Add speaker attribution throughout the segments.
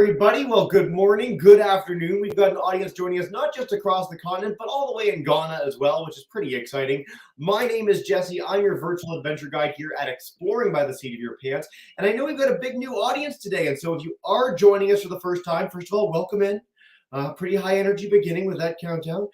Speaker 1: everybody. Well, good morning, good afternoon. We've got an audience joining us not just across the continent, but all the way in Ghana as well, which is pretty exciting. My name is Jesse. I'm your virtual adventure guide here at Exploring by the Seat of Your Pants. And I know we've got a big new audience today. And so if you are joining us for the first time, first of all, welcome in. Pretty high energy beginning with that countdown.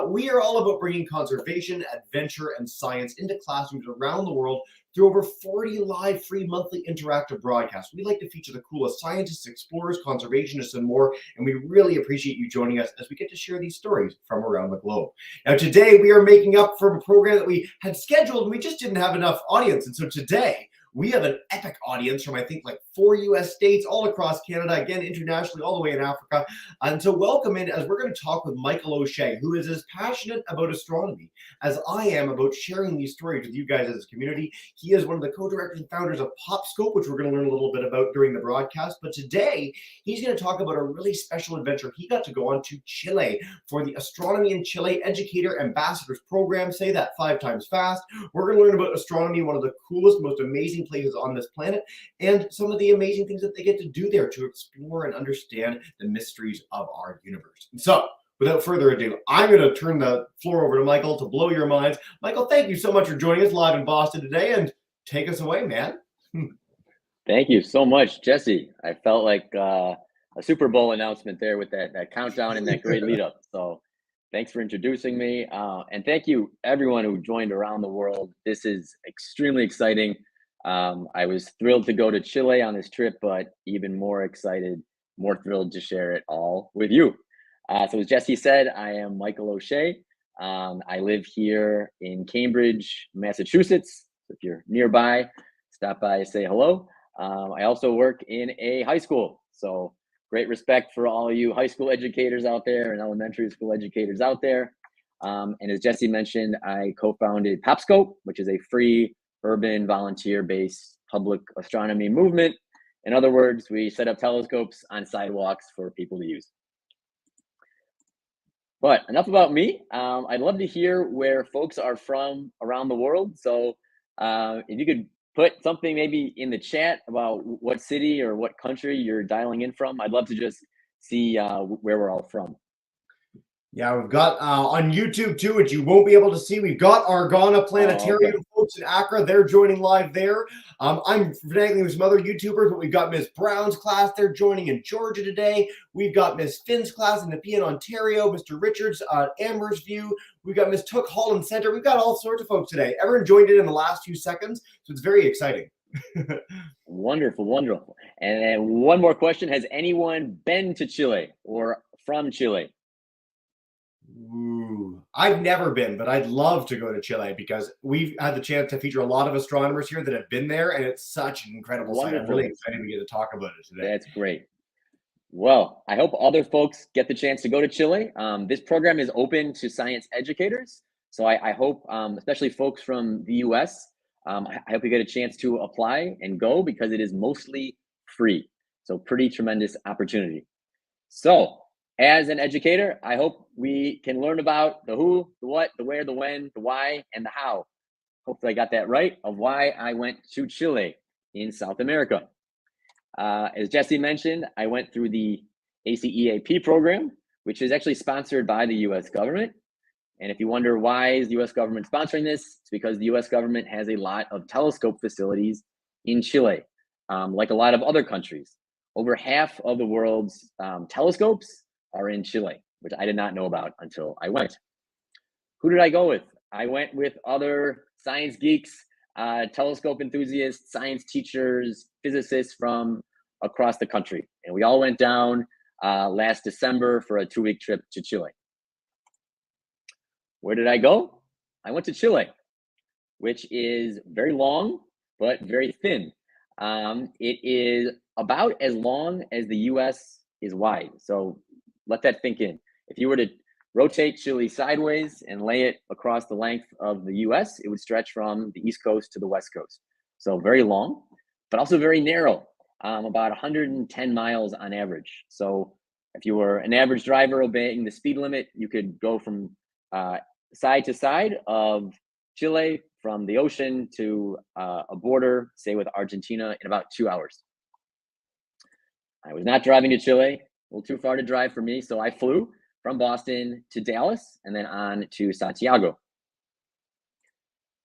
Speaker 1: We are all about bringing conservation, adventure, and science into classrooms around the world through over 40 live, free monthly interactive broadcasts. We like to feature the coolest scientists, explorers, conservationists, and more, and we really appreciate you joining us as we get to share these stories from around the globe. Now, today we are making up for a program that we had scheduled, and we just didn't have enough audience, and so today we have an epic audience from, I think, like 4 US states, all across Canada, again, internationally, all the way in Africa. And so welcome in as we're going to talk with Michael O'Shea, who is as passionate about astronomy as I am about sharing these stories with you guys as a community. He is one of the co-directors and founders of PopScope, which we're going to learn a little bit about during the broadcast. But today, he's going to talk about a really special adventure he got to go on to Chile for the Astronomy in Chile Educator Ambassadors Program. Say that 5 times fast. We're going to learn about astronomy, one of the coolest, most amazing places on this planet, and some of the amazing things that they get to do there to explore and understand the mysteries of our universe. And so, without further ado, I'm going to turn the floor over to Michael to blow your minds. Michael, thank you so much for joining us live in Boston today, and take us away, man.
Speaker 2: Thank you so much, Jesse. I felt like a Super Bowl announcement there with that countdown and that great lead up. So thanks for introducing me. And thank you everyone who joined around the world. This is extremely exciting. I was thrilled to go to Chile on this trip, but even more excited, more thrilled to share it all with you. So as Jesse said, I am Michael O'Shea. I live here in Cambridge, Massachusetts. So if you're nearby, stop by, say hello. I also work in a high school. So great respect for all of you high school educators out there and elementary school educators out there. And as Jesse mentioned, I co-founded PopScope, which is a free urban volunteer-based public astronomy movement. In other words, we set up telescopes on sidewalks for people to use. But enough about me. I'd love to hear where folks are from around the world. So if you could put something maybe in the chat about what city or what country you're dialing in from, I'd love to just see where we're all from.
Speaker 1: Yeah, we've got on YouTube too, which you won't be able to see. We've got our Ghana Planetarium folks in Accra. They're joining live there. I'm finagling with some other YouTubers, but we've got Miss Brown's class. They're joining in Georgia today. We've got Miss Finn's class in Nepean, Ontario. Mr. Richards, Amber's View. We've got Miss Took Holland Center. We've got all sorts of folks today. Everyone joined in the last few seconds, so it's very exciting.
Speaker 2: Wonderful, wonderful. And then one more question. Has anyone been to Chile or from Chile?
Speaker 1: Ooh, I've never been, but I'd love to go to Chile because we've had the chance to feature a lot of astronomers here that have been there, and it's such an incredible sight. I'm really excited to get to talk about it today.
Speaker 2: That's great. Well, I hope other folks get the chance to go to Chile. This program is open to science educators, so I hope, especially folks from the US, I hope you get a chance to apply and go because it is mostly free. So pretty tremendous opportunity. So as an educator, I hope we can learn about the who, the what, the where, the when, the why, and the how. Hopefully I got that right, of why I went to Chile in South America. As Jesse mentioned, I went through the ACEAP program, which is actually sponsored by the US government. And if you wonder why is the US government sponsoring this, it's because the US government has a lot of telescope facilities in Chile, like a lot of other countries. Over half of the world's telescopes are in Chile, which I did not know about until I went. Who did I go with? I went with other science geeks, telescope enthusiasts, science teachers, physicists from across the country. And we all went down last December for a 2-week trip to Chile. Where did I go? I went to Chile, which is very long, but very thin. It is about as long as the US is wide. So let that think in. If you were to rotate Chile sideways and lay it across the length of the US, it would stretch from the East Coast to the West Coast. So very long, but also very narrow, about 110 miles on average. So if you were an average driver obeying the speed limit, you could go from side to side of Chile, from the ocean to a border, say with Argentina, in about 2 hours. I was not driving to Chile, a little too far to drive for me, so I flew from Boston to Dallas and then on to Santiago.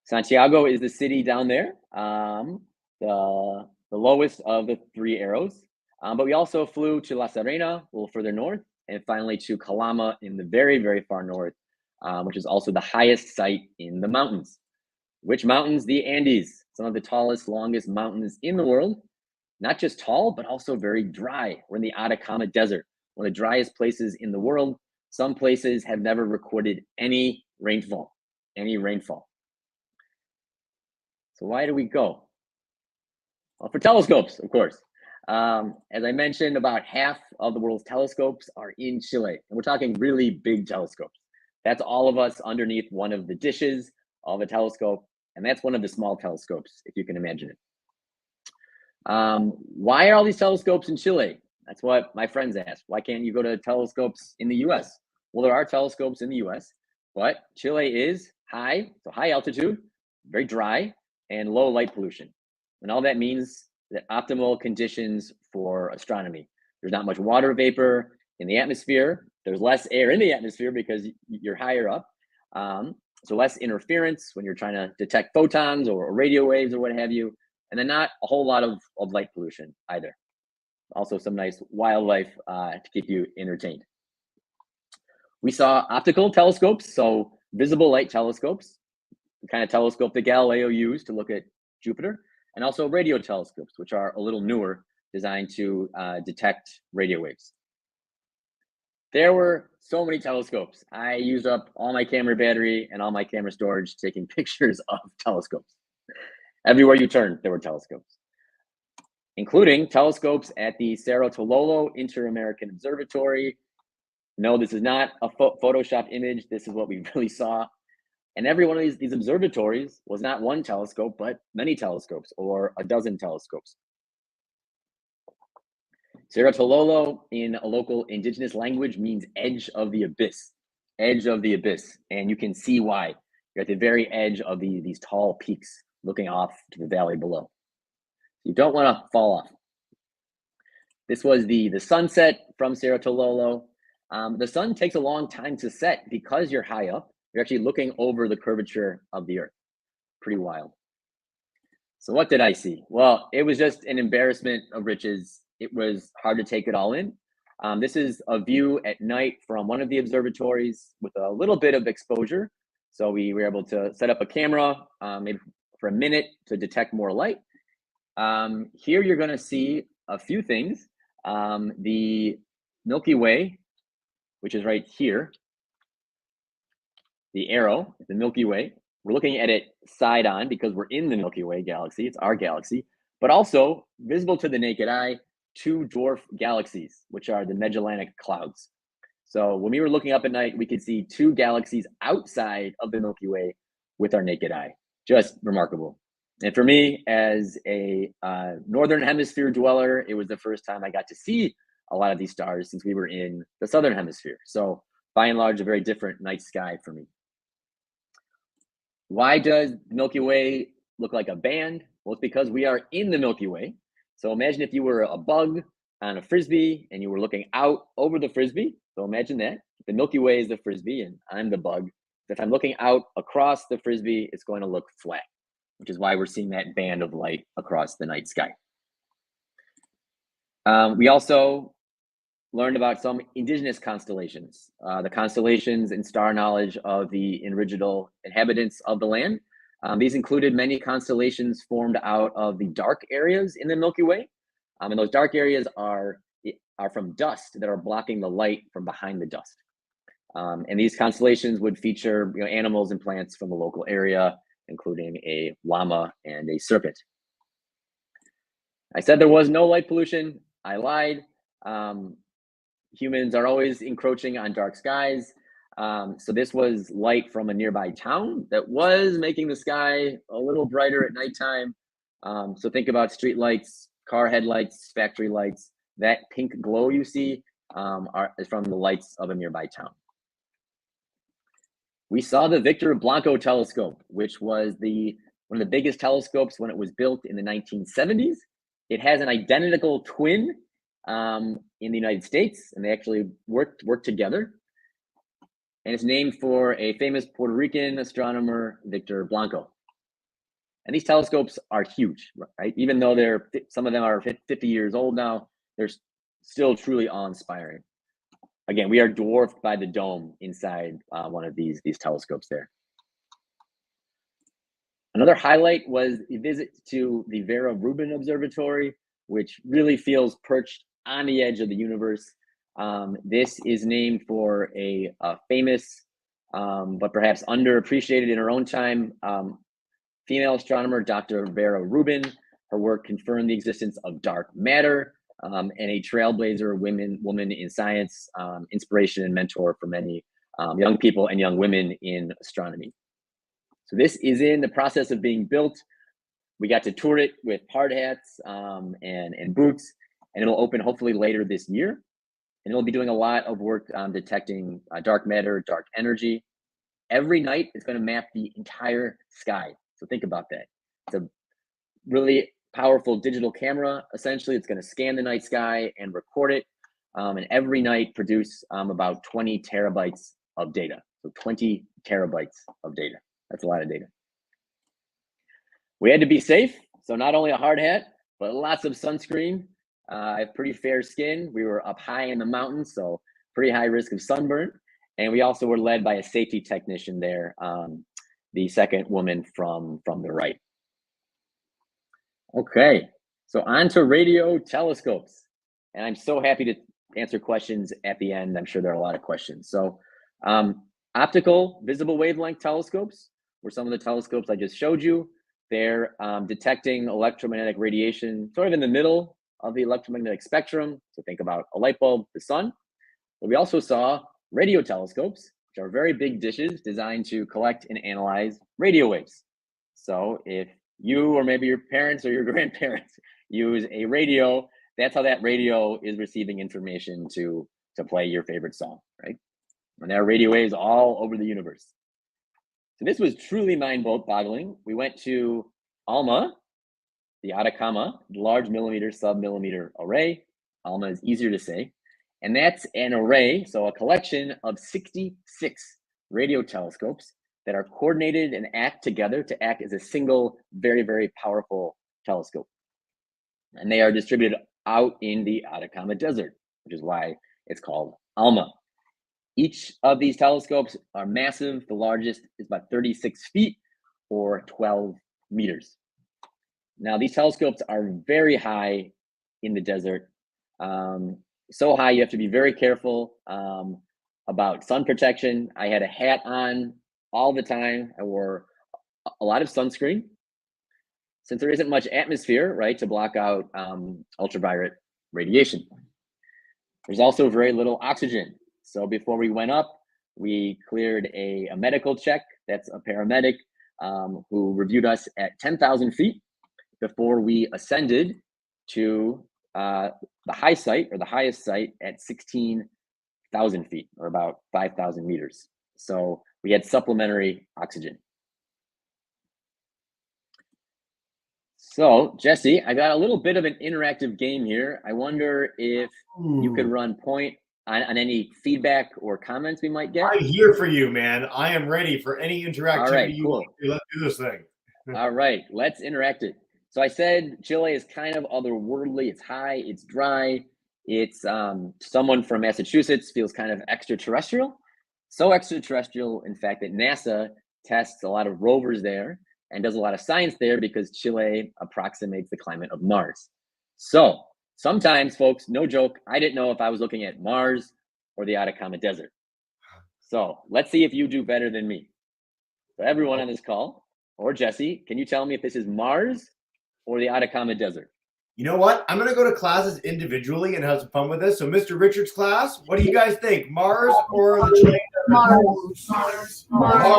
Speaker 2: Santiago is the city down there, the lowest of the three arrows. But we also flew to La Serena, a little further north, and finally to Calama in the very, very far north, which is also the highest site in the mountains. Which mountains? The Andes, some of the tallest, longest mountains in the world. Not just tall, but also very dry. We're in the Atacama Desert, one of the driest places in the world. Some places have never recorded any rainfall, So why do we go? Well, for telescopes, of course. As I mentioned, about half of the world's telescopes are in Chile, and we're talking really big telescopes. That's all of us underneath one of the dishes of a telescope, and that's one of the small telescopes, if you can imagine it. Why are all these telescopes in Chile? That's what my friends ask. Why can't you go to telescopes in the US? Well, there are telescopes in the US, but Chile is high, so high altitude, very dry, and low light pollution. And all that means that optimal conditions for astronomy. There's not much water vapor in the atmosphere. There's less air in the atmosphere because you're higher up. So less interference when you're trying to detect photons or radio waves or what have you. And then not a whole lot of light pollution either. Also some nice wildlife to keep you entertained. We saw optical telescopes, so visible light telescopes, the kind of telescope that Galileo used to look at Jupiter, and also radio telescopes, which are a little newer, designed to detect radio waves. There were so many telescopes. I used up all my camera battery and all my camera storage taking pictures of telescopes. Everywhere you turned, there were telescopes, including telescopes at the Cerro Tololo Inter-American Observatory. No, this is not a Photoshop image. This is what we really saw. And every one of these observatories was not one telescope, but many telescopes, or a dozen telescopes. Cerro Tololo in a local indigenous language means edge of the abyss, edge of the abyss. And you can see why. You're at the very edge of these tall peaks looking off to the valley below. You don't want to fall off. This was the sunset from Cerro Tololo. The sun takes a long time to set because you're high up. You're actually looking over the curvature of the Earth. Pretty wild. So what did I see? Well, it was just an embarrassment of riches. It was hard to take it all in. This is a view at night from one of the observatories with a little bit of exposure. So we were able to set up a camera maybe for a minute to detect more light. Here you're going to see a few things. The Milky Way, which is right here, the arrow, the Milky Way. We're looking at it side on because we're in the Milky Way galaxy. It's our galaxy, but also visible to the naked eye, two dwarf galaxies, which are the Magellanic Clouds. So when we were looking up at night, we could see two galaxies outside of the Milky Way with our naked eye. Just remarkable. And for me, as a Northern Hemisphere dweller, it was the first time I got to see a lot of these stars since we were in the Southern Hemisphere. So by and large, a very different night sky for me. Why does the Milky Way look like a band? Well, it's because we are in the Milky Way. So imagine if you were a bug on a Frisbee and you were looking out over the Frisbee. So imagine that. The Milky Way is the Frisbee and I'm the bug. If I'm looking out across the Frisbee, it's going to look flat, which is why we're seeing that band of light across the night sky. We also learned about some indigenous constellations, the constellations and star knowledge of the original inhabitants of the land. These included many constellations formed out of the dark areas in the Milky Way. And those dark areas are from dust that are blocking the light from behind the dust. And these constellations would feature animals and plants from the local area, including a llama and a serpent. I said there was no light pollution. I lied. Humans are always encroaching on dark skies. So this was light from a nearby town that was making the sky a little brighter at nighttime. So think about street lights, car headlights, factory lights. That pink glow you see is from the lights of a nearby town. We saw the Victor Blanco telescope, which was one of the biggest telescopes when it was built in the 1970s. It has an identical twin in the United States, and they actually work together. And it's named for a famous Puerto Rican astronomer, Victor Blanco. And these telescopes are huge, right? Even though some of them are 50 years old now, they're still truly awe-inspiring. Again, we are dwarfed by the dome inside one of these telescopes there. Another highlight was a visit to the Vera Rubin Observatory, which really feels perched on the edge of the universe. This is named for a famous, but perhaps underappreciated in her own time, female astronomer, Dr. Vera Rubin. Her work confirmed the existence of dark matter, and a trailblazer woman in science, inspiration and mentor for many young people and young women in astronomy. So this is in the process of being built. We got to tour it with hard hats and boots, and it'll open hopefully later this year. And it'll be doing a lot of work on detecting dark matter, dark energy. Every night, it's going to map the entire sky. So think about that. It's a really powerful digital camera. Essentially, it's going to scan the night sky and record it. And every night produce about 20 terabytes of data. So 20 terabytes of data. That's a lot of data. We had to be safe. So not only a hard hat, but lots of sunscreen. I have pretty fair skin. We were up high in the mountains, so pretty high risk of sunburn. And we also were led by a safety technician there, the second woman from the right. Okay, so on to radio telescopes. And I'm so happy to answer questions at the end. I'm sure there are a lot of questions. So optical visible wavelength telescopes were some of the telescopes I just showed you. They're detecting electromagnetic radiation sort of in the middle of the electromagnetic spectrum. So think about a light bulb, the sun. But we also saw radio telescopes, which are very big dishes designed to collect and analyze radio waves. So if you or maybe your parents or your grandparents use a radio, that's how that radio is receiving information to play your favorite song, right? And there are radio waves all over the universe. So this was truly mind-boggling. We went to ALMA, the Atacama Large Millimeter Submillimeter Array. ALMA is easier to say. And that's an array, so a collection of 66 radio telescopes that are coordinated and act together to act as a single, very, very powerful telescope. And they are distributed out in the Atacama Desert, which is why it's called ALMA. Each of these telescopes are massive. The largest is about 36 feet or 12 meters. Now, these telescopes are very high in the desert. So high, you have to be very careful about sun protection. I had a hat on all the time. I wore a lot of sunscreen. Since there isn't much atmosphere, right, to block out ultraviolet radiation. There's also very little oxygen. So before we went up, we cleared a medical check. That's a paramedic who reviewed us at 10,000 feet before we ascended to the high site, or the highest site, at 16,000 feet, or about 5,000 meters. So we had supplementary oxygen. So Jesse, I got a little bit of an interactive game here. I wonder if you could run point on any feedback or comments we might get.
Speaker 1: I'm here for you, man. I am ready for any interactivity.
Speaker 2: All right,
Speaker 1: you
Speaker 2: cool.
Speaker 1: want to. Let's do this thing.
Speaker 2: All right, let's interact it. So I said Chile is kind of otherworldly. It's high, it's dry. It's someone from Massachusetts feels kind of extraterrestrial. So extraterrestrial, in fact, that NASA tests a lot of rovers there and does a lot of science there because Chile approximates the climate of Mars. So sometimes, folks, no joke, I didn't know if I was looking at Mars or the Atacama Desert. So let's see if you do better than me. So everyone on this call, or Jesse, can you tell me if this is Mars or the Atacama Desert?
Speaker 1: You know what? I'm going to go to classes individually and have some fun with this. So Mr. Richards' class, what do you guys think? Mars or the Chile?
Speaker 3: Mars.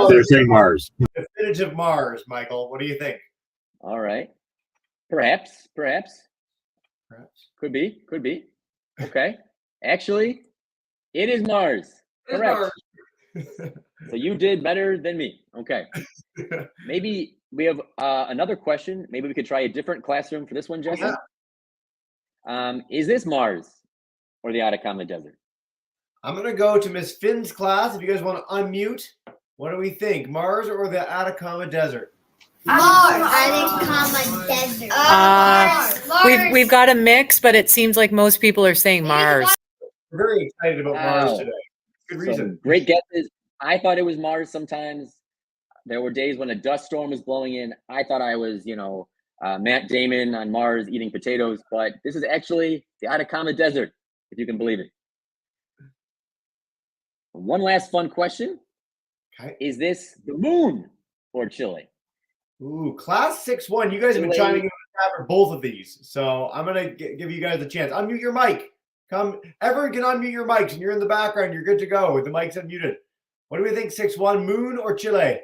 Speaker 3: They're saying Mars.
Speaker 1: Definitive Mars, Michael. What do you think?
Speaker 2: All right. Perhaps. Could be. Okay. Actually, it is Mars. Correct. So you did better than me. Okay. Maybe we have another question. Maybe we could try a different classroom for this one, Jesse.
Speaker 1: Yeah.
Speaker 2: Is this Mars or the Atacama Desert?
Speaker 1: I'm going to go to Miss Finn's class. If you guys want to unmute, what do we think? Mars or the Atacama Desert?
Speaker 3: Mars. Atacama Desert.
Speaker 4: We've got a mix, but it seems like most people are saying Mars.
Speaker 1: We're very excited about Mars
Speaker 2: Wow.
Speaker 1: today. Good reason.
Speaker 2: Great guesses. I thought it was Mars sometimes. There were days when a dust storm was blowing in. I thought I was, Matt Damon on Mars eating potatoes, but this is actually the Atacama Desert, if you can believe it. One last fun question.
Speaker 1: Okay.
Speaker 2: Is this the moon or Chile?
Speaker 1: Ooh, class 6-1. You guys have been
Speaker 2: Chile.
Speaker 1: chiming in for both of these. So I'm going to give you guys a chance. Unmute your mic. Everyone can unmute your mics, and you're in the background. You're good to go. The mic's unmuted. What do we think, 6-1, moon or Chile?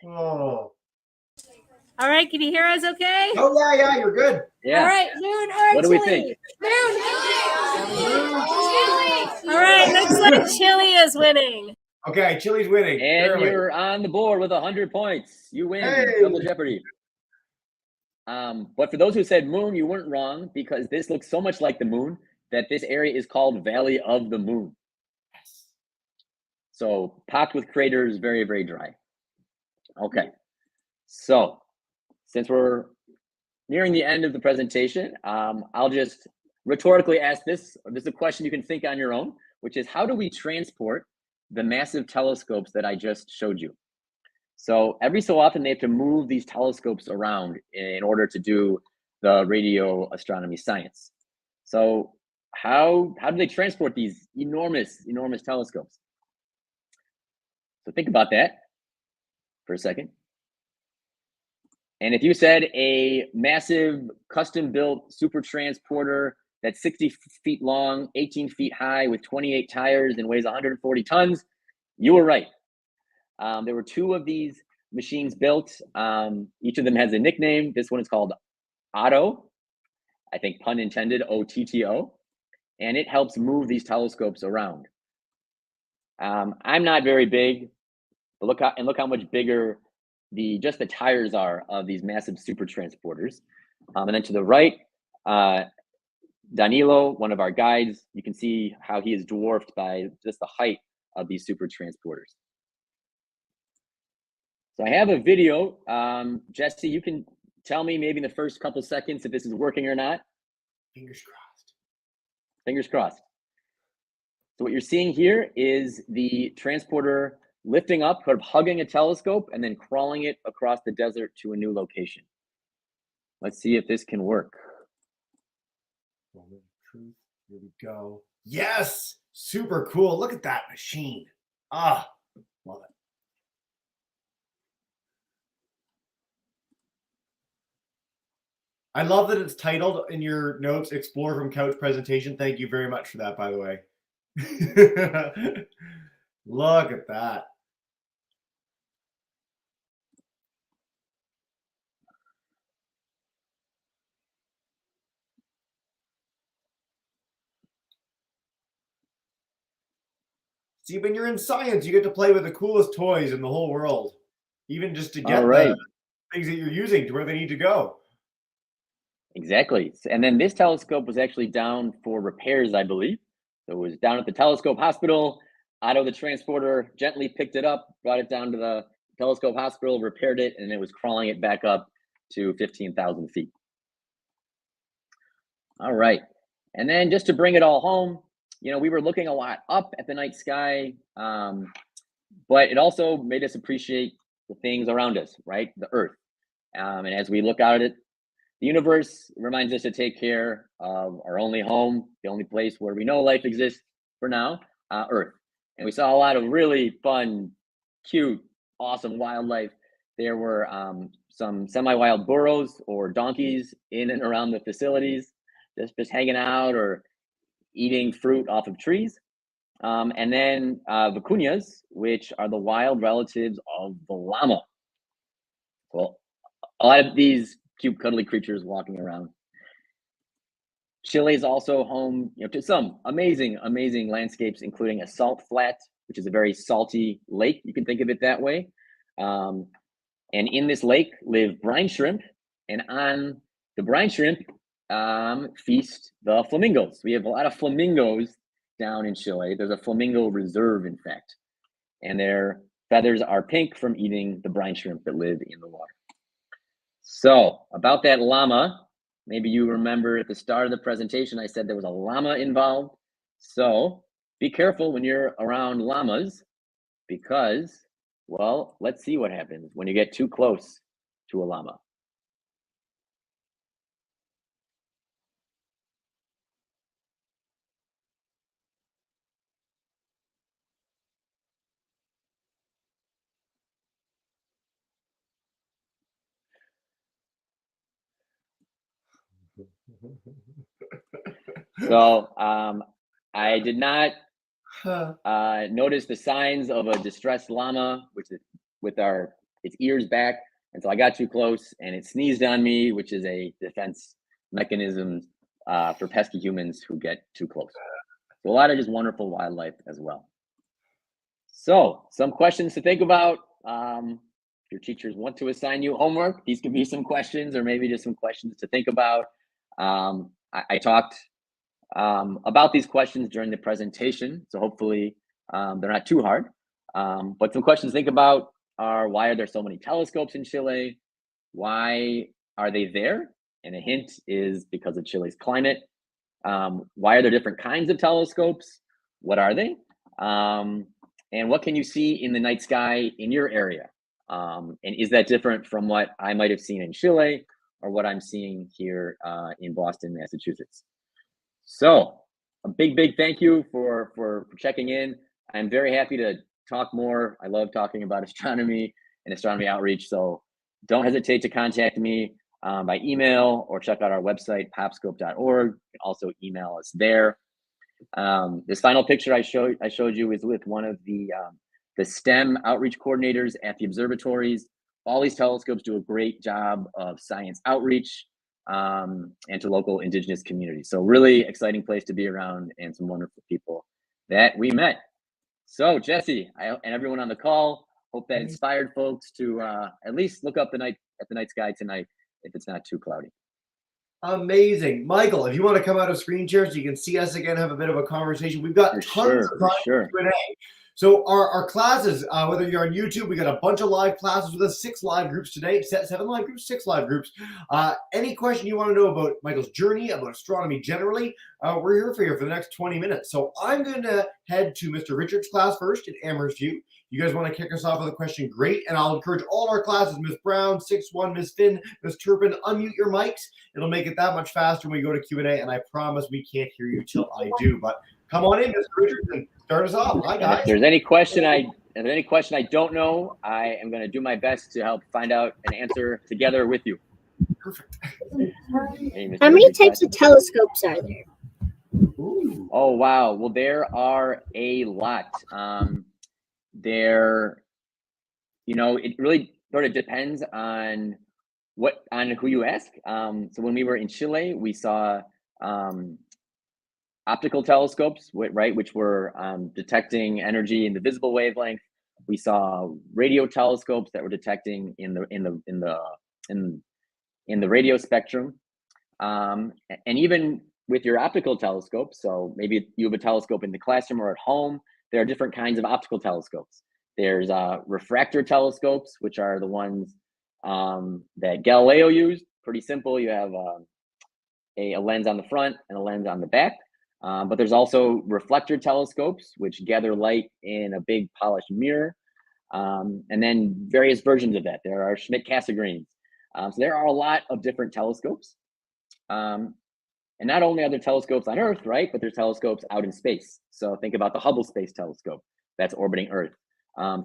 Speaker 1: Oh.
Speaker 5: All right, can you hear us okay?
Speaker 1: Oh, yeah, you're good.
Speaker 2: Yeah.
Speaker 5: All right, moon or
Speaker 2: What do
Speaker 5: Chile?
Speaker 2: we think?
Speaker 5: All right, looks like Chile is winning.
Speaker 1: Okay, Chile's winning.
Speaker 2: And
Speaker 1: Barely.
Speaker 2: you're on the board with 100 points. You win.
Speaker 1: Hey.
Speaker 2: Double Jeopardy. But for those who said moon, you weren't wrong, because this looks so much like the moon that this area is called Valley of the Moon. So packed with craters, very, very dry. Okay. So since we're nearing the end of the presentation, I'll just rhetorically ask this. This is a question you can think on your own, which is, how do we transport the massive telescopes that I just showed you? So every so often they have to move these telescopes around in order to do the radio astronomy science. So how do they transport these enormous telescopes? So think about that for a second. And if you said a massive custom-built super transporter that's 60 feet long, 18 feet high, with 28 tires and weighs 140 tons, you were right. There were two of these machines built. Each of them has a nickname. This one is called Otto, I think pun intended, OTTO, and it helps move these telescopes around. I'm not very big, but look how much bigger just the tires are of these massive super transporters. And then to the right, Danilo, one of our guides, you can see how he is dwarfed by just the height of these super transporters. So I have a video. Jesse, you can tell me maybe in the first couple seconds if this is working or not.
Speaker 1: Fingers crossed.
Speaker 2: Fingers crossed. So what you're seeing here is the transporter lifting up, sort of hugging a telescope, and then crawling it across the desert to a new location. Let's see if this can work.
Speaker 1: Truth. Here we go. Yes! Super cool. Look at that machine. Ah, love it. I love that it's titled in your notes, Explore from Couch Presentation. Thank you very much for that, by the way. Look at that. See, when you're in science, you get to play with the coolest toys in the whole world, even just to get the things that you're using to where they need to go.
Speaker 2: Exactly. And then this telescope was actually down for repairs, I believe. So it was down at the telescope hospital. Otto, the transporter, gently picked it up, brought it down to the telescope hospital, repaired it, and it was crawling it back up to 15,000 feet. All right. And then just to bring it all home, we were looking a lot up at the night sky, but it also made us appreciate the things around us, right? The Earth. And as we look out at the universe, it reminds us to take care of our only home, the only place where we know life exists for now, Earth. And we saw a lot of really fun, cute, awesome wildlife. There were some semi-wild burros or donkeys in and around the facilities, just hanging out or eating fruit off of trees. And then vicuñas, which are the wild relatives of the llama. Well, a lot of these cute, cuddly creatures walking around. Chile is also home to some amazing landscapes, including a salt flat, which is a very salty lake. You can think of it that way. And in this lake live brine shrimp. And on the brine shrimp, feast the flamingos. We have a lot of flamingos down in Chile. There's a flamingo reserve, in fact, and their feathers are pink from eating the brine shrimp that live in the water. So about that llama, maybe you remember at the start of the presentation, I said there was a llama involved. So be careful when you're around llamas because, well, let's see what happens when you get too close to a llama. So I did not notice the signs of a distressed llama, which is with its ears back, and so I got too close and it sneezed on me, which is a defense mechanism for pesky humans who get too close. So a lot of just wonderful wildlife as well. So some questions to think about. If your teachers want to assign you homework, these could be some questions or maybe just some questions to think about. I talked about these questions during the presentation, so hopefully they're not too hard. But some questions to think about are, why are there so many telescopes in Chile? Why are they there? And a hint is because of Chile's climate. Why are there different kinds of telescopes? What are they? And what can you see in the night sky in your area? And is that different from what I might have seen in Chile or what I'm seeing here in Boston, Massachusetts? So a big thank you for checking in. I'm very happy to talk more. I love talking about astronomy and astronomy outreach. So don't hesitate to contact me by email or check out our website, popscope.org. You can also email us there. This final picture I showed you is with one of the STEM outreach coordinators at the observatories. All these telescopes do a great job of science outreach and to local indigenous communities. So really exciting place to be around and some wonderful people that we met. So Jesse and everyone on the call, hope that inspired folks to at least look up at the night sky tonight if it's not too cloudy.
Speaker 1: Amazing. Michael, if you want to come out of screen share so you can see us again, have a bit of a conversation. We've got tons of Q&A. So our classes, whether you're on YouTube, we got a bunch of live classes with us, 6 live groups today, 7 live groups, 6 live groups. Any question you want to know about Michael's journey, about astronomy generally, we're here for you for the next 20 minutes. So I'm going to head to Mr. Richard's class first at Amherst View. You guys want to kick us off with a question? Great. And I'll encourage all our classes, Ms. Brown, 6-1, Ms. Finn, Ms. Turpin, unmute your mics. It'll make it that much faster when we go to Q&A. And I promise we can't hear you till I do. But come on in, Mr. Richards, and start us off. Hi, guys.
Speaker 2: If there's any question I don't know, I am going to do my best to help find out an answer together with you.
Speaker 1: Perfect.
Speaker 2: Hey,
Speaker 3: How many types of telescopes are there?
Speaker 2: Ooh. Oh, wow. Well, there are a lot. It really sort of depends on who you ask. So when we were in Chile, we saw optical telescopes, right, which were detecting energy in the visible wavelength. We saw radio telescopes that were detecting in the radio spectrum, and even with your optical telescope. So maybe you have a telescope in the classroom or at home. There are different kinds of optical telescopes. There's refractor telescopes, which are the ones that Galileo used. Pretty simple. You have a lens on the front and a lens on the back. But there's also reflector telescopes, which gather light in a big polished mirror. And then various versions of that. There are Schmidt-Cassegrains. So there are a lot of different telescopes. And not only are there telescopes on Earth, right, but there's telescopes out in space. So think about the Hubble Space Telescope that's orbiting Earth.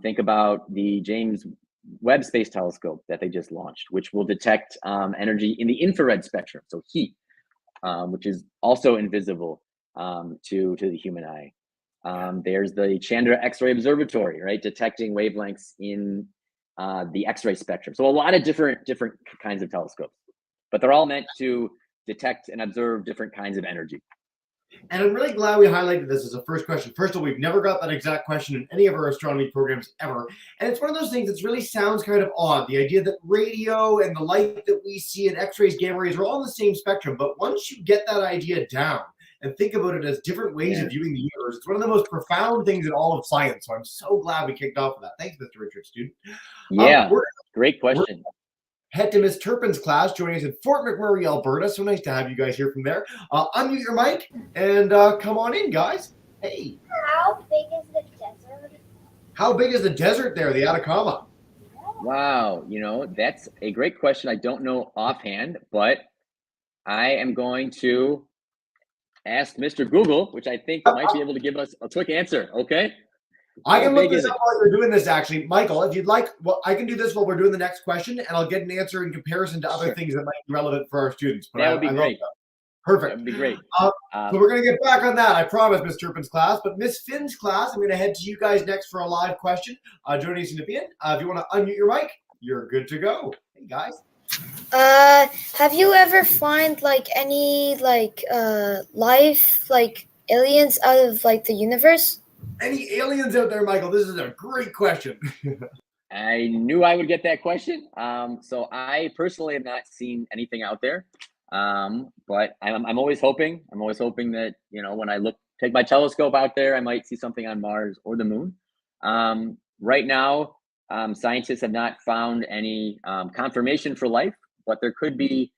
Speaker 2: Think about the James Webb Space Telescope that they just launched, which will detect energy in the infrared spectrum, so heat, which is also invisible to the human eye. There's the Chandra X-ray Observatory, right, detecting wavelengths in the Xray spectrum. So a lot of different kinds of telescopes, but they're all meant to detect and observe different kinds of energy.
Speaker 1: And I'm really glad we highlighted this as a first question. First of all, we've never got that exact question in any of our astronomy programs ever. And it's one of those things that really sounds kind of odd. The idea that radio and the light that we see and X-rays, gamma rays are all in the same spectrum. But once you get that idea down and think about it as different ways of viewing the universe, it's one of the most profound things in all of science. So I'm so glad we kicked off with that. Thanks, Mr. Richard, student.
Speaker 2: Yeah, great question.
Speaker 1: Head to Miss Turpin's class, joining us in Fort McMurray, Alberta. So nice to have you guys here from there. Unmute your mic and come on in, guys. Hey.
Speaker 3: How big is the desert?
Speaker 1: How big is the desert there, the Atacama?
Speaker 2: Wow, you know, that's a great question. I don't know offhand, but I am going to ask Mr. Google, which I think might be able to give us a quick answer, okay?
Speaker 1: I can look this up while you're doing this, actually. Michael, if you'd like, well, I can do this while we're doing the next question, and I'll get an answer in comparison to other things that might be relevant for our students. But
Speaker 2: that would be great.
Speaker 1: Perfect.
Speaker 2: That would be great.
Speaker 1: So we're going to get back on that, I promise, Miss Turpin's class. But Miss Finn's class, I'm going to head to you guys next for a live question. Joining us in the end. If you want to unmute your mic, you're good to go. Hey, guys.
Speaker 3: Have you ever find like any life, like aliens out of like the universe?
Speaker 1: Any aliens out there, Michael? This is a great question.
Speaker 2: I knew I would get that question. So I personally have not seen anything out there. But I'm always hoping. I'm always hoping that, you know, when I take my telescope out there, I might see something on Mars or the moon. Right now, scientists have not found any confirmation for life, but there could be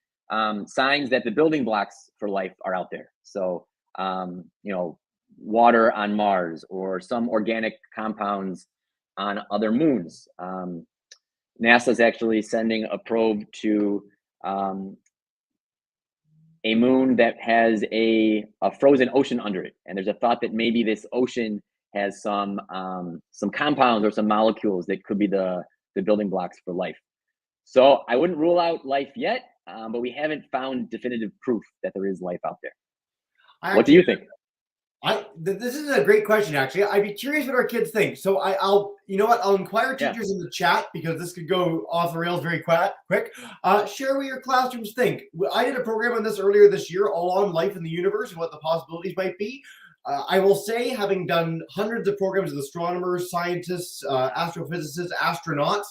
Speaker 2: signs that the building blocks for life are out there. So, you know, water on Mars or some organic compounds on other moons. NASA's actually sending a probe to a moon that has a frozen ocean under it. And there's a thought that maybe this ocean has some compounds or some molecules that could be the building blocks for life. So I wouldn't rule out life yet, but we haven't found definitive proof that there is life out there. What do you think?
Speaker 1: This is a great question, actually. I'd be curious what our kids think. So I'll you know what? I'll inquire teachers in the chat because this could go off the rails very quick. Share what your classrooms think. I did a program on this earlier this year, all on life in the universe and what the possibilities might be. I will say, having done hundreds of programs with astronomers, scientists, astrophysicists, astronauts,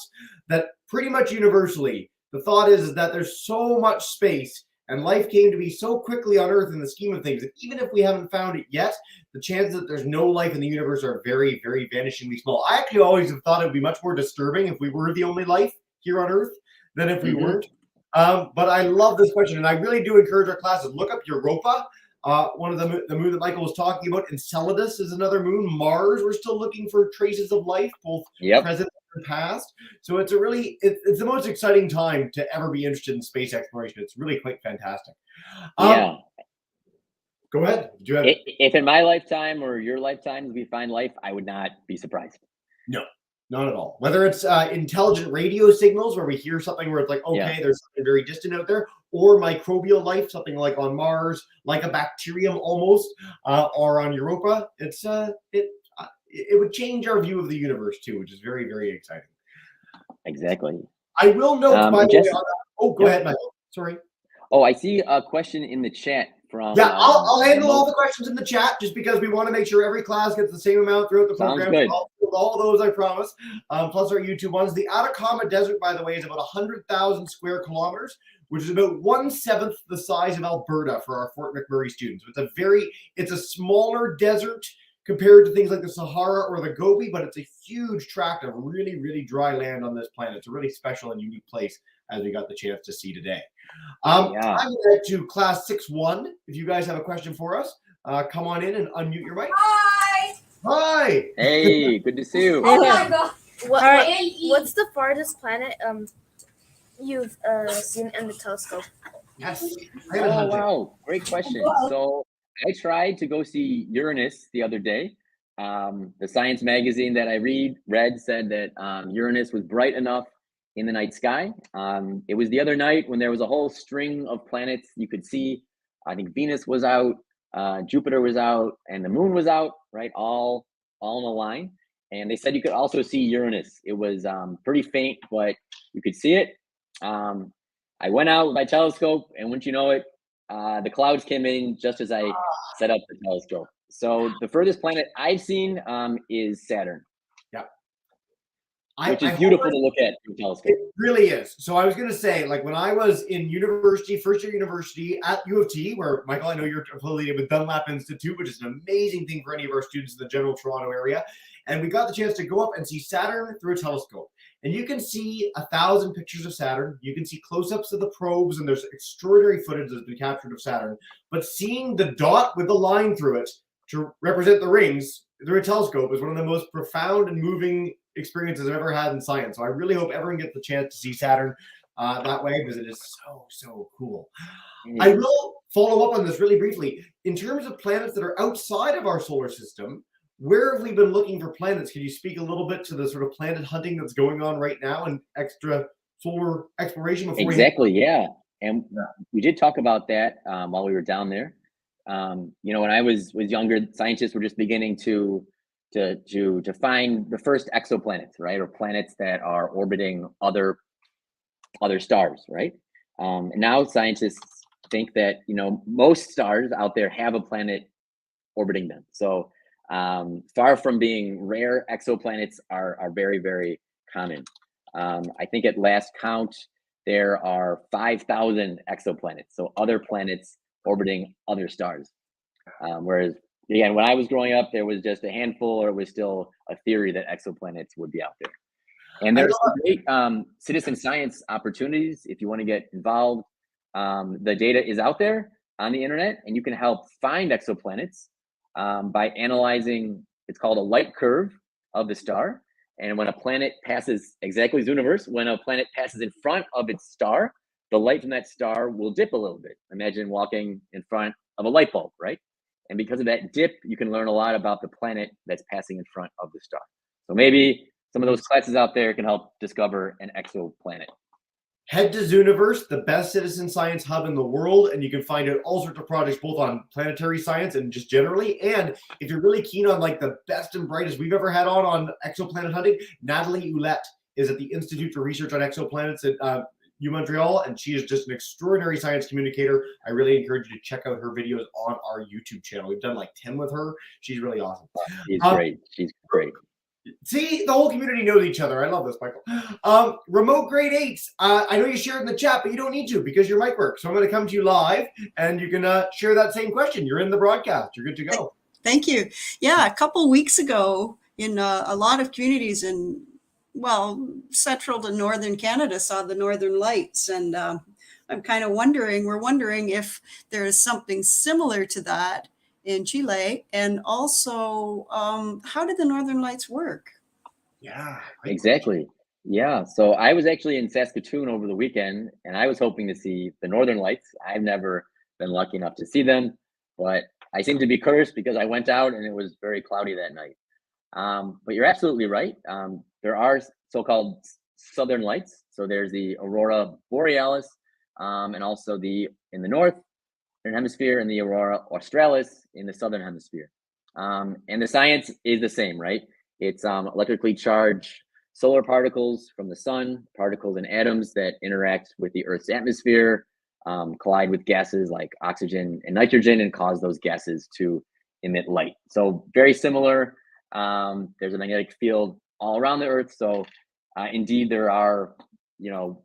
Speaker 1: that pretty much universally, the thought is that there's so much space and life came to be so quickly on Earth in the scheme of things that even if we haven't found it yet, the chances that there's no life in the universe are very, very vanishingly small. I actually always have thought it would be much more disturbing if we were the only life here on Earth than if we weren't. But I love this question, and I really do encourage our classes. Look up Europa. One of the moon that Michael was talking about. Enceladus is another moon. Mars, we're still looking for traces of life, both present and past. So it's it's the most exciting time to ever be interested in space exploration. It's really quite fantastic. Go ahead. Do you have...
Speaker 2: If in my lifetime or your lifetime we find life, I would not be surprised.
Speaker 1: No. Not at all. Whether it's intelligent radio signals where we hear something where it's like, okay, there's something very distant out there, or microbial life, something like on Mars, like a bacterium almost, or on Europa, it would change our view of the universe too, which is very, very exciting.
Speaker 2: Exactly.
Speaker 1: I will note, by the way, go ahead, Michael. Sorry.
Speaker 2: Oh, I see a question in the chat from...
Speaker 1: Yeah, I'll handle all the questions in the chat just because we want to make sure every class gets the same amount throughout the program.
Speaker 2: Good.
Speaker 1: All those, I promise, plus our YouTube ones. The Atacama Desert, by the way, is about 100,000 square kilometers, which is about 1/7 the size of Alberta for our Fort McMurray students. So it's a smaller desert compared to things like the Sahara or the Gobi, but it's a huge tract of really, really dry land on this planet. It's a really special and unique place, as we got the chance to see today. I'm going to head to class 6-1. If you guys have a question for us, come on in and unmute your mic. Hi.
Speaker 2: Hey, good to see you.
Speaker 3: Oh my God. What's the farthest planet you've seen in the telescope?
Speaker 1: Yes.
Speaker 2: Oh, wow. Great question. So I tried to go see Uranus the other day. The science magazine that I read said that Uranus was bright enough in the night sky. It was the other night when there was a whole string of planets you could see. I think Venus was out, Jupiter was out, and the moon was out, right? All in a line. And they said you could also see Uranus. It was pretty faint, but you could see it. I went out with my telescope, and wouldn't you know it, the clouds came in just as I set up the telescope. So the furthest planet I've seen is Saturn, which is beautiful to look at through a telescope.
Speaker 1: It really is. So I was going to say, like when I was in university, first year university at U of T, where Michael, I know you're affiliated with Dunlap Institute, which is an amazing thing for any of our students in the general Toronto area. And we got the chance to go up and see Saturn through a telescope. And you can see 1,000 pictures of Saturn. You can see close-ups of the probes, and there's extraordinary footage that's been captured of Saturn. But seeing the dot with the line through it to represent the rings through a telescope is one of the most profound and moving experiences I've ever had in science. So I really hope everyone gets the chance to see Saturn that way, because it is so cool. I will follow up on this really briefly. In terms of planets that are outside of our solar system, where have we been looking for planets? Can you speak a little bit to the sort of planet hunting that's going on right now and extra solar exploration?
Speaker 2: Exactly, yeah. And we did talk about that while we were down there. You know, when I was younger, scientists were just beginning to find the first exoplanets, right, or planets that are orbiting other stars, right? And now scientists think that, you know, most stars out there have a planet orbiting them. So far from being rare, exoplanets are very, very common. I think at last count there are 5,000 exoplanets, so other planets orbiting other stars. Whereas again, when I was growing up, there was just a handful, or it was still a theory that exoplanets would be out there. And there's some great citizen science opportunities if you want to get involved. The data is out there on the internet, and you can help find exoplanets by analyzing, it's called a light curve of the star. And when a planet passes, exactly as the universe, when a planet passes in front of its star, the light from that star will dip a little bit. Imagine walking in front of a light bulb, right? And because of that dip, you can learn a lot about the planet that's passing in front of the star. So maybe some of those classes out there can help discover an exoplanet.
Speaker 1: Head to Zooniverse, the best citizen science hub in the world, and you can find out all sorts of projects both on planetary science and just generally. And if you're really keen on like the best and brightest we've ever had on exoplanet hunting, Natalie Ouellette is at the Institute for Research on Exoplanets at U Montreal, and she is just an extraordinary science communicator. I really encourage you to check out her videos on our YouTube channel. We've done like 10 with her. She's really awesome.
Speaker 2: She's great. She's great.
Speaker 1: See, the whole community knows each other. I love this, Michael. Remote grade 8s. I know you shared in the chat, but you don't need to because your mic works. So I'm going to come to you live, and you can share that same question. You're in the broadcast. You're good to go.
Speaker 6: Thank you. Yeah, a couple weeks ago, in a lot of communities in, well, central to northern Canada saw the northern lights. And I'm kind of wondering, we're wondering if there is something similar to that in Chile, and also how did the northern lights work?
Speaker 1: Yeah,
Speaker 2: exactly. Yeah, so I was actually in Saskatoon over the weekend, and I was hoping to see the northern lights. I've never been lucky enough to see them, but I seem to be cursed because I went out and it was very cloudy that night. But you're absolutely right. There are so-called southern lights. So there's the aurora borealis, and also in the northern hemisphere, and the aurora australis in the southern hemisphere. And the science is the same, right? It's electrically charged solar particles from the sun, particles and atoms that interact with the Earth's atmosphere, collide with gases like oxygen and nitrogen, and cause those gases to emit light. So very similar. There's a magnetic field all around the Earth. So indeed, there are, you know,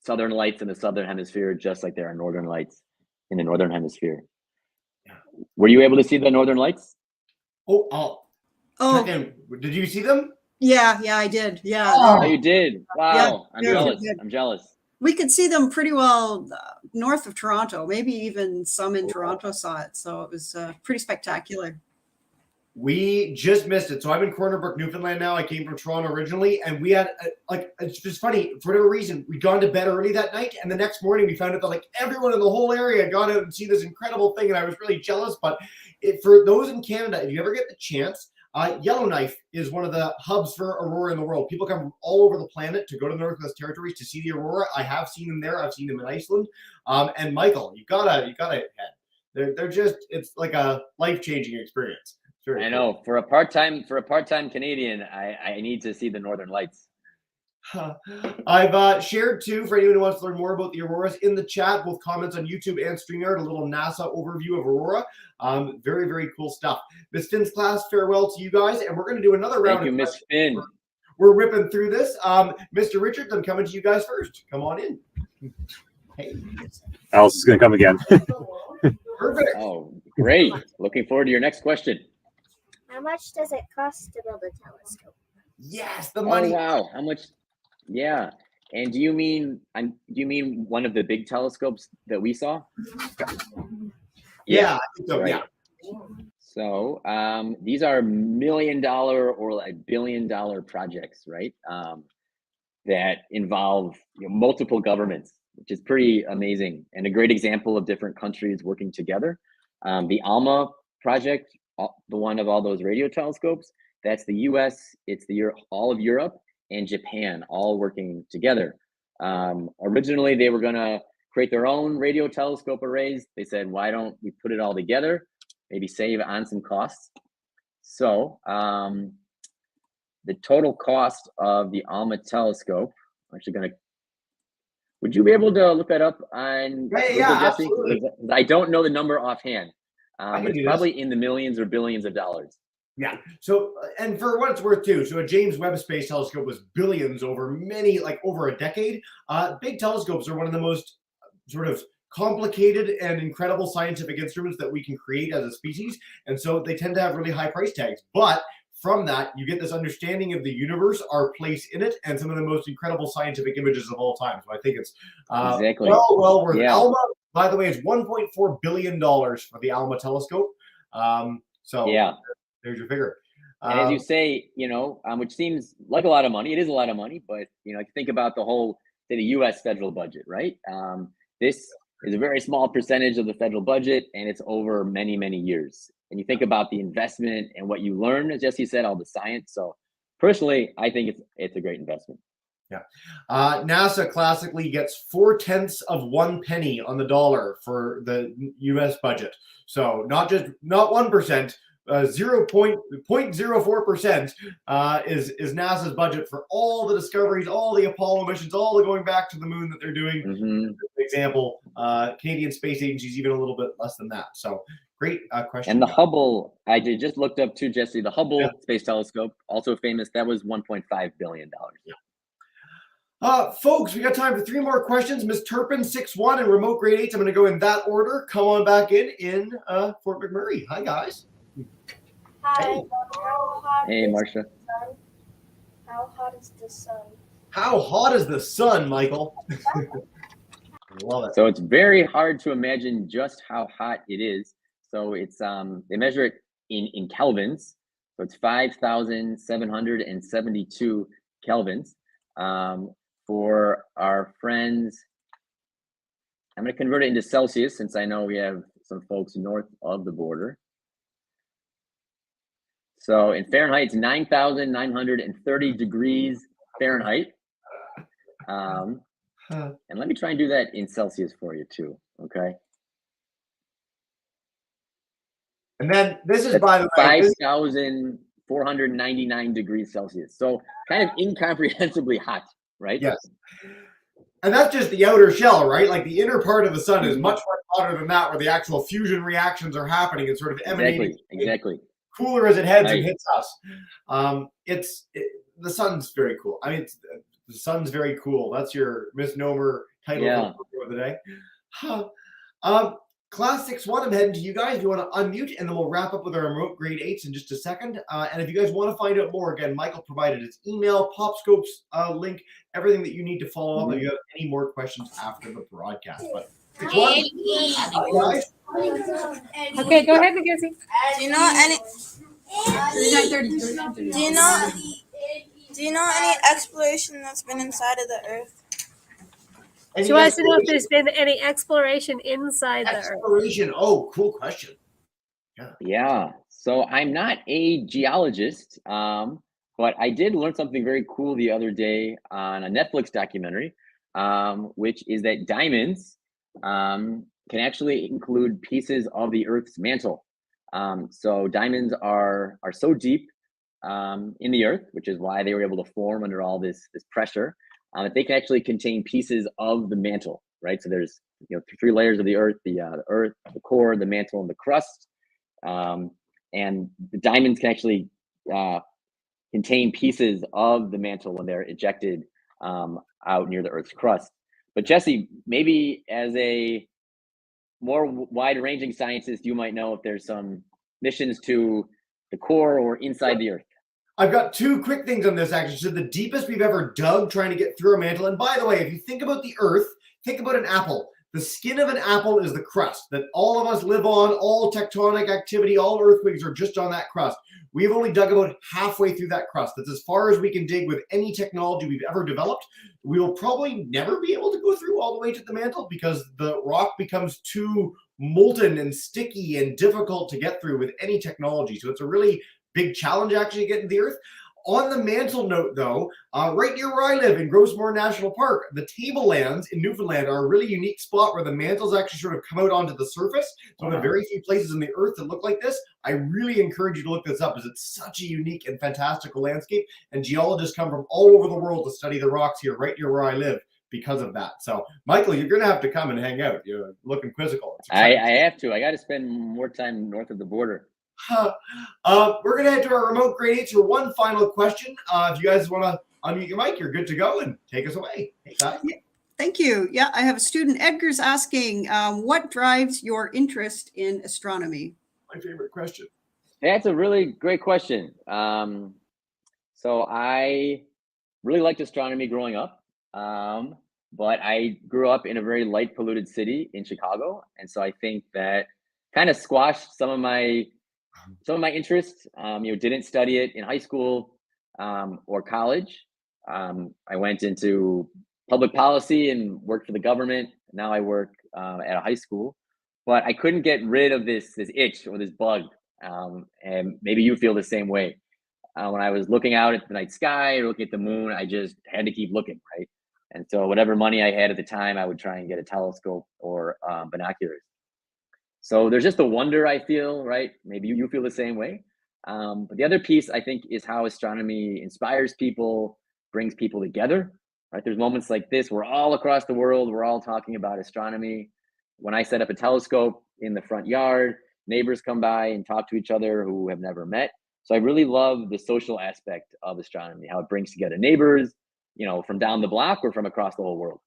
Speaker 2: southern lights in the southern hemisphere, just like there are northern lights in the northern hemisphere. Were you able to see the northern lights?
Speaker 1: Oh, did you see them?
Speaker 6: Yeah, I did. Yeah.
Speaker 2: Oh, you did. Wow. Yeah, I'm jealous. I'm jealous.
Speaker 6: We could see them pretty well north of Toronto. Maybe even some in Toronto saw it. So it was pretty spectacular.
Speaker 1: We just missed it. So I'm in Corner Brook, Newfoundland now. I came from Toronto originally, and we had it's just funny, for whatever reason, we'd gone to bed early that night, and the next morning we found out that like everyone in the whole area had gone out and seen this incredible thing, and I was really jealous. But for those in Canada, if you ever get the chance, Yellowknife is one of the hubs for aurora in the world. People come from all over the planet to go to the Northwest Territories to see the aurora. I have seen them there. I've seen them in Iceland. And Michael, you gotta head. They're just, it's like a life-changing experience.
Speaker 2: I know. For a part-time Canadian, I need to see the northern lights.
Speaker 1: I've shared too, for anyone who wants to learn more about the auroras, in the chat, both comments on YouTube and StreamYard, a little NASA overview of aurora. Very, very cool stuff. Miss Finn's class, farewell to you guys, and we're going to do another round.
Speaker 2: Thank you, Miss Finn.
Speaker 1: We're ripping through this. Mr. Richards, I'm coming to you guys first. Come on in. Hey.
Speaker 7: Alice is going to come again.
Speaker 1: Perfect.
Speaker 2: Oh, great. Looking forward to your next question.
Speaker 8: How much does it cost to build a telescope?
Speaker 1: Yes, the money.
Speaker 2: Oh, wow. How much? Yeah. And do you mean one of the big telescopes that we saw?
Speaker 1: Yeah, I think so,
Speaker 2: right.
Speaker 1: yeah.
Speaker 2: So these are $1 million or $1 billion projects, right? That involve multiple governments, which is pretty amazing and a great example of different countries working together. The ALMA project, the one of all those radio telescopes, that's the US, it's all of Europe and Japan all working together. Originally, they were gonna create their own radio telescope arrays. They said, why don't we put it all together? Maybe save on some costs. So the total cost of the ALMA telescope, I'm actually gonna, would you be able to look that up on Google, Jesse?
Speaker 1: Absolutely.
Speaker 2: I don't know the number offhand. But it's
Speaker 1: do
Speaker 2: probably in the millions or billions of dollars.
Speaker 1: Yeah. So, and for what it's worth too, so a James Webb Space Telescope was billions over over a decade. Big telescopes are one of the most sort of complicated and incredible scientific instruments that we can create as a species. And so they tend to have really high price tags. But from that, you get this understanding of the universe, our place in it, and some of the most incredible scientific images of all time. So I think it's
Speaker 2: Exactly.
Speaker 1: well worth it.
Speaker 2: Yeah.
Speaker 1: ALMA, by the way, is $1.4 billion for the ALMA telescope. So
Speaker 2: Yeah.
Speaker 1: there's your figure.
Speaker 2: And as you say, which seems like a lot of money, it is a lot of money, but if you think about the whole, say, the U.S. federal budget, right? This is a very small percentage of the federal budget, and it's over many, many years. And you think about the investment and what you learn, as Jesse said, all the science. So personally, I think it's a great investment.
Speaker 1: Yeah. NASA classically gets 0.4 of 1 penny on the dollar for the U.S. budget. So not 1%, 0.04% is NASA's budget for all the discoveries, all the Apollo missions, all the going back to the moon that they're doing.
Speaker 2: Mm-hmm.
Speaker 1: For example, Canadian Space Agency is even a little bit less than that. So great question.
Speaker 2: And the Hubble, I just looked up too, Jesse, the Hubble Space Telescope, also famous, that was $1.5 billion.
Speaker 1: Yeah. Folks, we got time for 3 more questions. Ms. Turpin, 6-1, and remote grade 8s. I'm going to go in that order. Come on back in Fort McMurray. Hi, guys.
Speaker 8: Hi.
Speaker 2: Hey, Marcia.
Speaker 8: How hot is the sun?
Speaker 1: How hot is the sun, Michael? Love it.
Speaker 2: So it's very hard to imagine just how hot it is. So it's they measure it in kelvins. So it's 5,772 kelvins. For our friends, I'm going to convert it into Celsius since I know we have some folks north of the border. So in Fahrenheit, it's 9,930 degrees Fahrenheit. And let me try and do that in Celsius for you too, okay?
Speaker 1: And then this is, by the way,
Speaker 2: 5,499 degrees Celsius. So kind of incomprehensibly hot, right?
Speaker 1: Yes. And that's just the outer shell, right? Like the inner part of the sun is much, much hotter than that, where the actual fusion reactions are happening and sort of emanating.
Speaker 2: Exactly.
Speaker 1: Cooler as it heads and hits us. The sun's very cool. I mean, the sun's very cool. That's your misnomer title for the day. Class 6-1, I'm heading to you guys. If you want to unmute, and then we'll wrap up with our remote grade 8s in just a second. And if you guys want to find out more, again, Michael provided his email, PopScope's link, everything that you need to follow up if you have any more questions after the broadcast. But
Speaker 4: Okay, go ahead, Mackenzie.
Speaker 9: Do you know any? Do you know any exploration that's been inside of the Earth?
Speaker 5: She wants to know if there's been any exploration inside the Earth.
Speaker 1: Exploration. Oh, cool question.
Speaker 2: Yeah. So I'm not a geologist, but I did learn something very cool the other day on a Netflix documentary, which is that diamonds can actually include pieces of the Earth's mantle. So diamonds are so deep in the Earth, which is why they were able to form under all this pressure. They can actually contain pieces of the mantle, right? So there's 3 layers of the Earth: the Earth, the core, the mantle, and the crust. And the diamonds can actually contain pieces of the mantle when they're ejected out near the Earth's crust. But Jesse, maybe as a more wide-ranging scientist, you might know if there's some missions to the core or inside the Earth.
Speaker 1: I've got 2 quick things on this, actually. So the deepest we've ever dug trying to get through a mantle. And by the way, if you think about the Earth, think about an apple. The skin of an apple is the crust that all of us live on. All tectonic activity, all earthquakes are just on that crust. We've only dug about halfway through that crust. That's as far as we can dig with any technology we've ever developed. We will probably never be able to go through all the way to the mantle because the rock becomes too molten and sticky and difficult to get through with any technology. So it's a really big challenge actually to get into the Earth. On the mantle note, though, right near where I live in Grossmore National Park, the tablelands in Newfoundland are a really unique spot where the mantles actually sort of come out onto the surface. It's one of the very few places in the Earth that look like this. I really encourage you to look this up, because it's such a unique and fantastical landscape, and geologists come from all over the world to study the rocks here right near where I live because of that. So, Michael, you're going to have to come and hang out. You're looking quizzical.
Speaker 2: I have to. I got to spend more time north of the border.
Speaker 1: We're going to head to our remote grade 8s for one final question. If you guys want to unmute your mic, you're good to go and take us away. Hey, guys.
Speaker 6: Thank you. Yeah, I have a student. Edgar's asking, what drives your interest in astronomy?
Speaker 1: My favorite question.
Speaker 2: That's a really great question. So I really liked astronomy growing up, but I grew up in a very light polluted city in Chicago, and so I think that kind of squashed some of my interests. Didn't study it in high school or college. I went into public policy and worked for the government. Now I work at a high school, but I couldn't get rid of this itch or this bug. And maybe you feel the same way. When I was looking out at the night sky or looking at the moon, I just had to keep looking, right? And so whatever money I had at the time, I would try and get a telescope or binoculars. So there's just a wonder I feel, right? Maybe you feel the same way. But the other piece, I think, is how astronomy inspires people, brings people together, right? There's moments like this where all across the world, we're all talking about astronomy. When I set up a telescope in the front yard, neighbors come by and talk to each other who have never met. So I really love the social aspect of astronomy, how it brings together neighbors, from down the block or from across the whole world.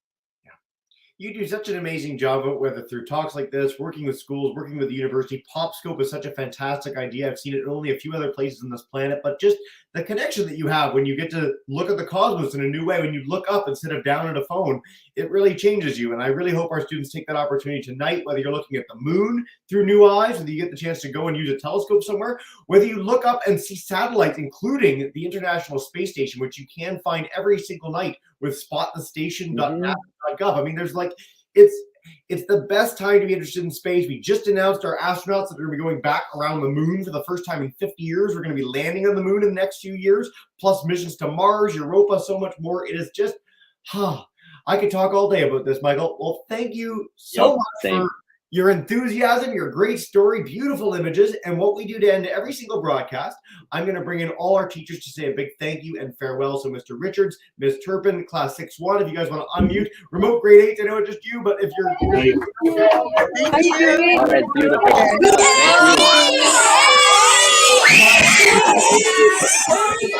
Speaker 1: You do such an amazing job of it, whether through talks like this, working with schools, working with the university. PopScope is such a fantastic idea. I've seen it in only a few other places on this planet, but just the connection that you have when you get to look at the cosmos in a new way, when you look up instead of down at a phone, it really changes you. And I really hope our students take that opportunity tonight, whether you're looking at the moon through new eyes, whether you get the chance to go and use a telescope somewhere, whether you look up and see satellites, including the International Space Station, which you can find every single night with spotthestation.nasa.gov. I mean, there's it's the best time to be interested in space. We just announced our astronauts that are going to be going back around the moon for the first time in 50 years. We're going to be landing on the moon in the next few years, plus missions to Mars, Europa, so much more. It is just, I could talk all day about this, Michael. Well, thank you so much for your enthusiasm, your great story, beautiful images, and what we do to end every single broadcast. I'm going to bring in all our teachers to say a big thank you and farewell. So Mr. Richards, Ms. Turpin, Class 6-1, if you guys want to unmute. Remote grade 8, I know it's just you, but if you're...
Speaker 6: Thank you.
Speaker 2: All right, beautiful. Thank you.